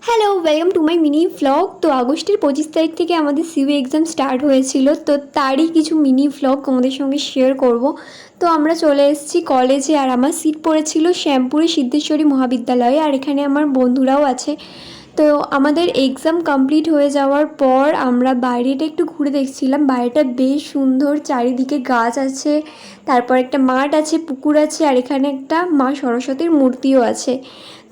Hello, welcome to my mini vlog. তো আগস্টের 25 তারিখ থেকে আমাদের সিইউ এক্সাম স্টার্ট হয়েছিল, তো তারই কিছু মিনি ভ্লগ তোমাদের সঙ্গে শেয়ার করব। তো আমরা চলে এসেছি কলেজে, আর আমার সিট পড়েছিল শ্যামপুরে সিদ্ধেশ্বরী মহাবিদ্যালয়ে, আর এখানে আমার বন্ধুরাও আছে। তো আমাদের এক্সাম কমপ্লিট হয়ে যাওয়ার পর আমরা বাইরেটা একটু ঘুরে দেখছিলাম। বাইরেটা বেশ সুন্দর, চারিদিকে গাছ আছে, তারপর একটা মাঠ আছে, পুকুর আছে, আর এখানে একটা মা সরস্বতীর মূর্তিও আছে।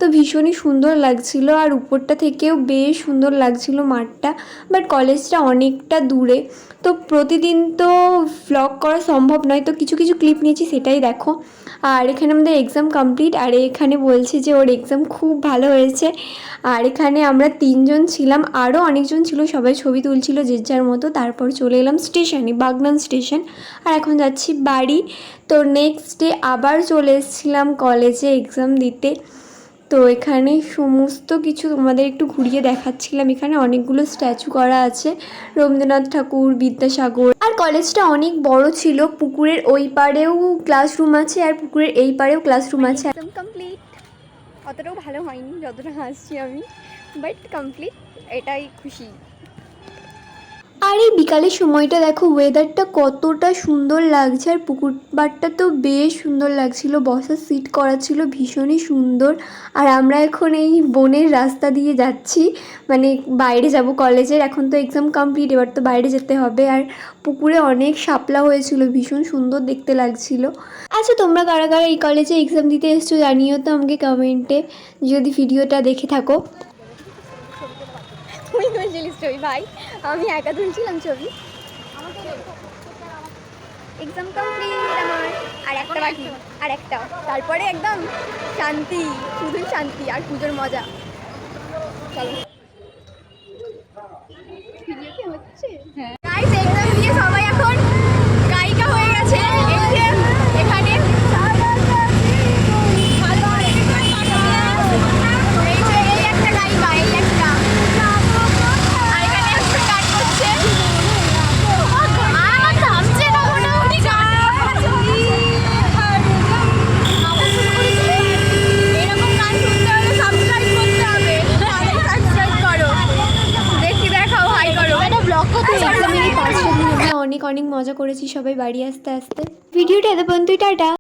তো ভীষণই সুন্দর লাগছিল, আর উপরটা থেকেও বেশ সুন্দর লাগছিল মাঠটা। বাট কলেজটা অনেকটা দূরে, তো প্রতিদিন তো ভ্লগ করা সম্ভব নয়, তো কিছু কিছু ক্লিপ নিয়েছি, সেটাই দেখো। আর এখানে আমাদের এক্সাম কমপ্লিট, আর এখানে বলছে যে ওর এক্সাম খুব ভালো হয়েছে। আর এখানে আমরা 3জন ছিলাম, আরও অনেকজন ছিল, সবাই ছবি তুলছিল যে যার মতো। তারপর চলে এলাম স্টেশনে, বাগনান স্টেশন, আর এখন যাচ্ছি বাড়ি। তো নেক্সট ডে আবার চলে এসেছিলাম কলেজে এক্সাম দিতে। তো এখানে সমস্ত কিছু তোমাদের একটু ঘুরিয়ে দেখাচ্ছিলাম। এখানে অনেকগুলো স্ট্যাচু করা আছে, রবীন্দ্রনাথ ঠাকুর, বিদ্যাসাগর। আর কলেজটা অনেক বড় ছিল, পুকুরের ওই পাড়েও ক্লাসরুম আছে, আর পুকুরের এই পাড়েও ক্লাসরুম আছে। একদম কমপ্লিট, অতটাও ভালো হয়নি যতটা হাসছি আমি, বাট কমপ্লিট, এটাই খুশি। আর এই বিকালের সময়টা দেখো, ওয়েদারটা কতটা সুন্দর লাগছে, আর পুকুর পাড়টা তো বেশ সুন্দর লাগছিল, বসার সিট করা ছিল ভীষণই সুন্দর। আর আমরা এখন এই বনের রাস্তা দিয়ে যাচ্ছি, মানে বাইরে যাব কলেজের। এখন তো এক্সাম কমপ্লিট, এবার তো বাইরে যেতে হবে। আর পুকুরে অনেক শাপলা হয়েছিল, ভীষণ সুন্দর দেখতে লাগছিল। আচ্ছা, তোমরা কারা কারা এই কলেজে এক্সাম দিতে এসছো জানিও তো আমাকে কমেন্টে, যদি ভিডিওটা দেখে থাকো। তুই তুলছিলিস ছবি ভাই, আমি একা তুলছিলাম ছবি। এক্সাম কমপ্লিট আমার, আর একটা বাকি, আর একটা, তারপরে একদম শান্তি, শুধু শান্তি আর পুজোর মজা। চলো, ভিডিও কি হচ্ছে? হ্যাঁ গাইস, এক্সাম দিয়ে সবাই এখন গায়িকা হয়ে গেছে। এই যে এখানে এই একটা গায়িকা, এই একটা, আর এখানে একটা গান করছে। আমার থামছে না, মোটামুটি গান এরকম গান শুনতে হলে সাবস্ক্রাইব করতে হবে, সাবস্ক্রাইব করো, দেখি দেখাও, হাই করো। ব্লগ করতে অনেক অনেক মজা করেছি সবাই বাড়ি আসতে আসতে। ভিডিওটা এত পর্যন্তই, টাটা।